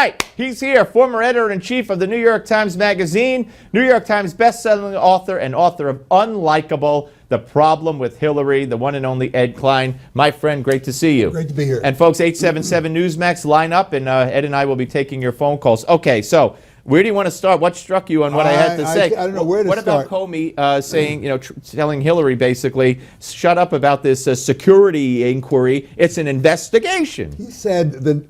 right, he's here, former editor-in-chief of the New York Times Magazine, New York Times best-selling author, and author of Unlikable, The Problem with Hillary, the one and only Ed Klein. My friend, great to see you. Great to be here. And folks, 877 Newsmax, line up, and Ed and I will be taking your phone calls. Okay, so where do you want to start? What struck you on what I had to say? I don't know where to start. What about Comey saying, telling Hillary basically, shut up about this security inquiry? It's an investigation. He said the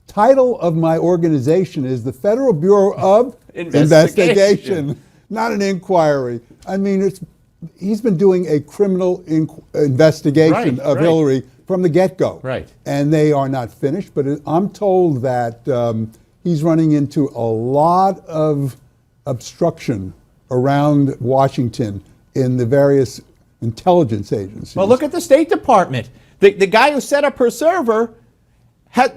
title of my organization is the Federal Bureau of Investigation, not an inquiry. I mean, he's been doing a criminal investigation of Hillary from the get-go. Right. And they are not finished, but I'm told that he's running into a lot of obstruction around Washington in the various intelligence agencies. Well, look at the State Department. The guy who set up her server,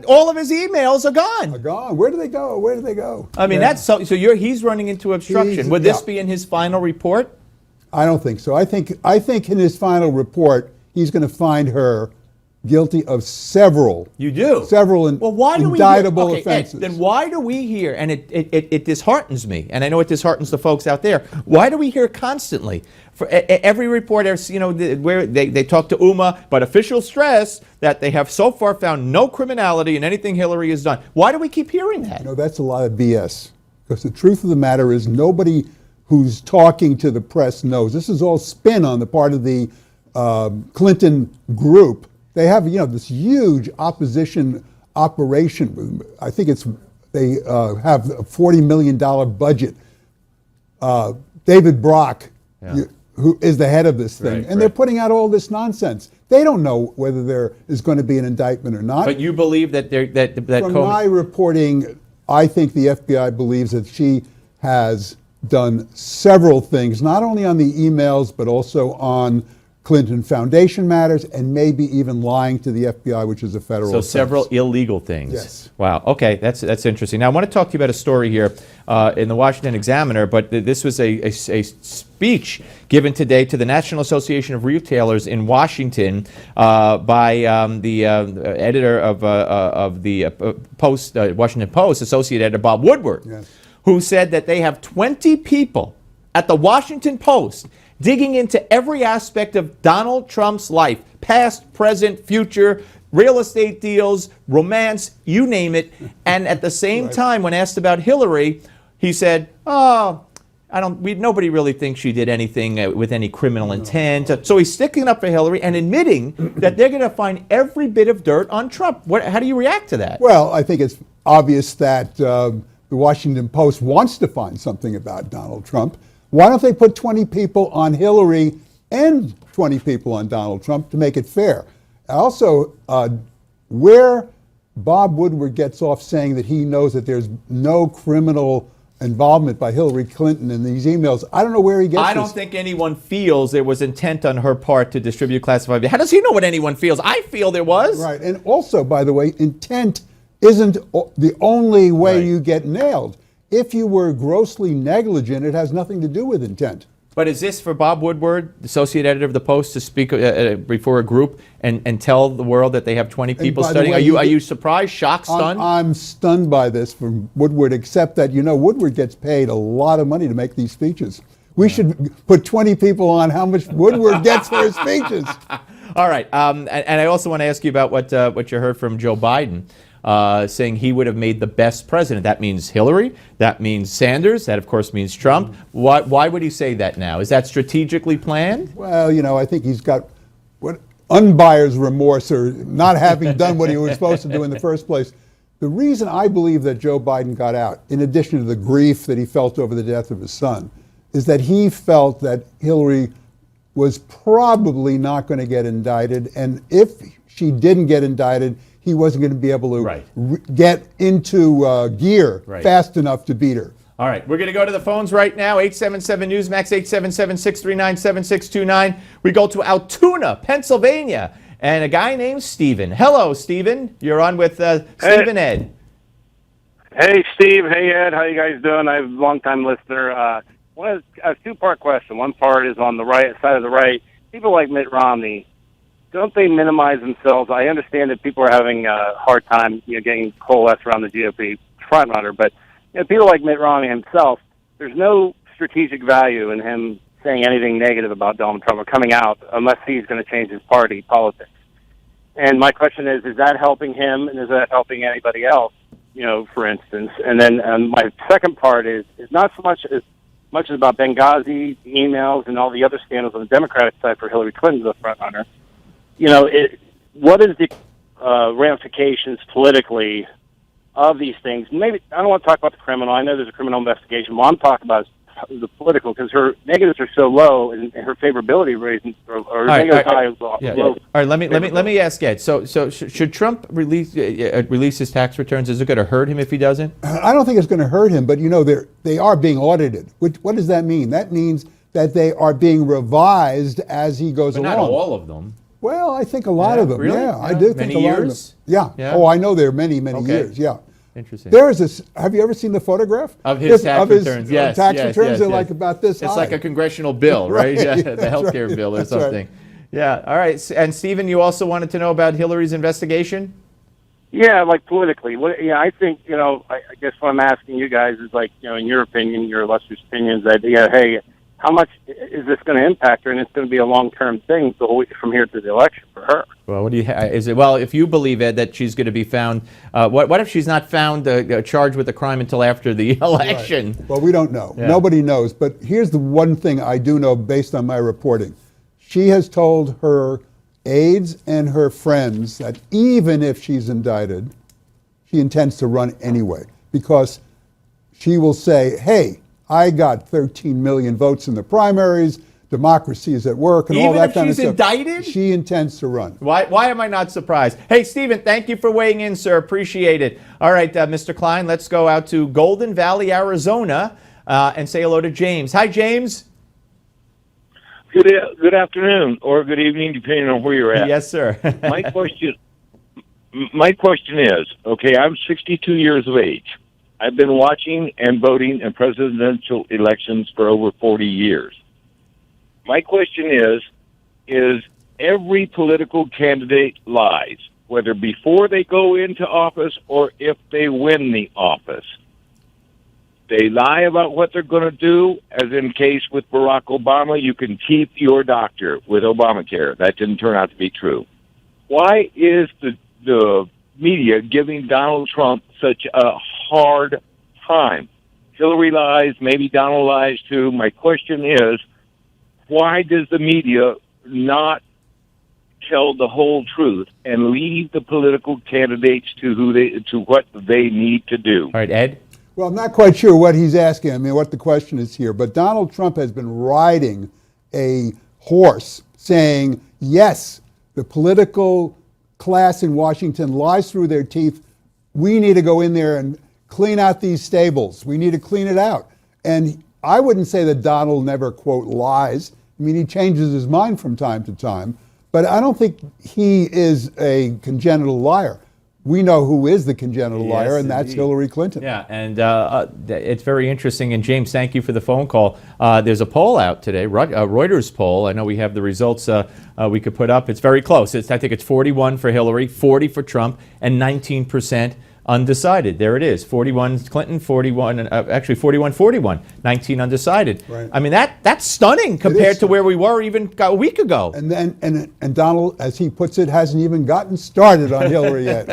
all of his emails are gone. Are gone. Where do they go? Where do they go? I mean, that's so he's running into obstruction. Would this be in his final report? I don't think so. I think in his final report, he's going to find her guilty of several. You do? Several indictable offenses. Ed, then why do we hear, and it disheartens me, and I know it disheartens the folks out there, why do we hear constantly, for every report, where they talk to UMA, but officials stress that they have so far found no criminality in anything Hillary has done. Why do we keep hearing that? That's a lot of BS, because the truth of the matter is nobody who's talking to the press knows. This is all spin on the part of the Clinton group. They have, this huge opposition operation. I think they have a $40 million budget. David Brock, who is the head of this thing, and they're putting out all this nonsense. They don't know whether there is going to be an indictment or not. But you believe that From my reporting, I think the FBI believes that she has done several things, not only on the emails, but also on Clinton Foundation matters, and maybe even lying to the FBI, which is a federal offense. Several illegal things. Yes. Wow. Okay, that's interesting. Now I want to talk to you about a story here in the Washington Examiner, but this was a speech given today to the National Association of Retailers in Washington by the editor of the Washington Post, associate editor Bob Woodward, who said that they have 20 people at the Washington Post digging into every aspect of Donald Trump's life, past, present, future, real estate deals, romance, you name it. And at the same time, when asked about Hillary, he said, nobody really thinks she did anything with any criminal intent. So he's sticking up for Hillary and admitting that they're going to find every bit of dirt on Trump. How do you react to that? Well, I think it's obvious that the Washington Post wants to find something about Donald Trump. Why don't they put 20 people on Hillary and 20 people on Donald Trump to make it fair? Also, where Bob Woodward gets off saying that he knows that there's no criminal involvement by Hillary Clinton in these emails, I don't know where he gets this. I don't think anyone feels there was intent on her part to distribute classified. How does he know what anyone feels? I feel there was. Right, and also, by the way, intent isn't the only way you get nailed. If you were grossly negligent, it has nothing to do with intent. But is this for Bob Woodward, the associate editor of the Post, to speak before a group and tell the world that they have 20 people studying? Are you surprised, shocked, stunned? I'm stunned by this from Woodward, except that, Woodward gets paid a lot of money to make these speeches. We should put 20 people on how much Woodward gets for his speeches. All right. And I also want to ask you about what you heard from Joe Biden. Saying he would have made the best president. That means Hillary, that means Sanders, that of course means Trump. Why would he say that now? Is that strategically planned? Well, I think he's got unbuyer's remorse or not having done what he was supposed to do in the first place. The reason I believe that Joe Biden got out, in addition to the grief that he felt over the death of his son, is that he felt that Hillary was probably not going to get indicted, and if she didn't get indicted, he wasn't going to be able to get into gear fast enough to beat her. All right, we're going to go to the phones right now, 877 Newsmax, 877-639-7629. We go to Altoona, Pennsylvania, and a guy named Stephen. Hello, Stephen. You're on with Steve and Ed. Hey, Steve. Hey, Ed. How you guys doing? I'm a long-time listener. A two-part question. One part is on the right side of the right. People like Mitt Romney, don't they minimize themselves? I understand that people are having a hard time, getting coalesced around the GOP front runner. But people like Mitt Romney himself, there's no strategic value in him saying anything negative about Donald Trump or coming out unless he's going to change his party politics. And my question is that helping him, and is that helping anybody else, for instance? And then my second part is not so much as about Benghazi, the emails, and all the other scandals on the Democratic side for Hillary Clinton, the front runner. What is the ramifications politically of these things? Maybe I don't want to talk about the criminal. I know there's a criminal investigation. What I'm talking about is the political, because her negatives are so low and her favorability ratings are negatives high as well. Yeah. All right, let me ask Ed. So should Trump release his tax returns? Is it going to hurt him if he doesn't? I don't think it's going to hurt him, but they are being audited. What does that mean? That means that they are being revised as he goes along. Not all of them. Well, I think a lot of them. Really? Yeah, I do think a lot of them. Yeah. Oh, I know there are many years. Yeah. Interesting. There is this. Have you ever seen the photograph of his tax returns? Yes, tax returns are like about this. It's like a congressional bill, right? Yeah, the healthcare bill or something. Right. Yeah. All right. And Stephen, you also wanted to know about Hillary's investigation? Yeah, like politically. I think I guess what I'm asking you guys is in your opinion, your illustrious opinions, that hey, how much is this going to impact her? And it's going to be a long-term thing from here to the election for her. Well, what do you is it? Well, if you believe, Ed, that she's going to be found, what if she's not found charged with a crime until after the election? Right. Well, we don't know. Yeah. Nobody knows. But here's the one thing I do know based on my reporting. She has told her aides and her friends that even if she's indicted, she intends to run anyway, because she will say, hey, I got 13 million votes in the primaries, democracy is at work, and all that kind of stuff. Even if she's indicted? She intends to run. Why am I not surprised? Hey, Stephen, thank you for weighing in, sir. Appreciate it. All right, Mr. Klein, let's go out to Golden Valley, Arizona, and say hello to James. Hi, James. Good afternoon, or good evening, depending on where you're at. Yes, sir. My question is, okay, I'm 62 years of age. I've been watching and voting in presidential elections for over 40 years. My question is every political candidate lies, whether before they go into office or if they win the office. They lie about what they're going to do, as in case with Barack Obama, you can keep your doctor with Obamacare. That didn't turn out to be true. Why is the media giving Donald Trump such a hard time? Hillary lies, maybe Donald lies too. My question is, why does the media not tell the whole truth and leave the political candidates to what they need to do? All right, Ed? Well, I'm not quite sure what he's asking. I mean, what the question is here. But Donald Trump has been riding a horse saying, yes, the political class in Washington lies through their teeth. We need to go in there and clean out these stables. We need to clean it out. And I wouldn't say that Donald never, quote, lies. I mean, he changes his mind from time to time. But I don't think he is a congenital liar. We know who is the congenital liar, and that's Hillary Clinton. Yeah, and it's very interesting. And James, thank you for the phone call. There's a poll out today, Reuters poll. I know we have the results we could put up. It's very close. I think it's 41 for Hillary, 40 for Trump, and 19% undecided. There it is. 41 Clinton, 41, actually 41-41, 19 undecided. Right. I mean, that's stunning compared to where we were even a week ago. And Donald, as he puts it, hasn't even gotten started on Hillary yet.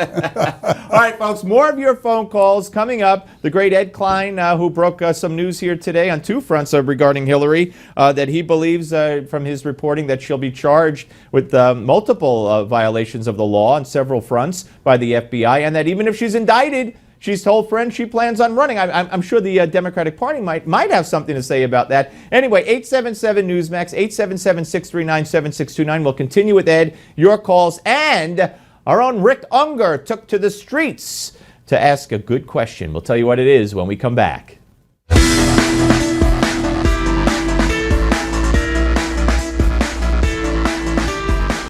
All right, folks, more of your phone calls coming up. The great Ed Klein, who broke some news here today on two fronts regarding Hillary, that he believes from his reporting that she'll be charged with multiple violations of the law on several fronts by the FBI, and that even if she's indicted, she's told friends she plans on running. I'm sure the Democratic Party might have something to say about that. Anyway, 877-NEWSMAX, 877-639-7629. We'll continue with Ed, your calls, and our own Rick Unger took to the streets to ask a good question. We'll tell you what it is when we come back.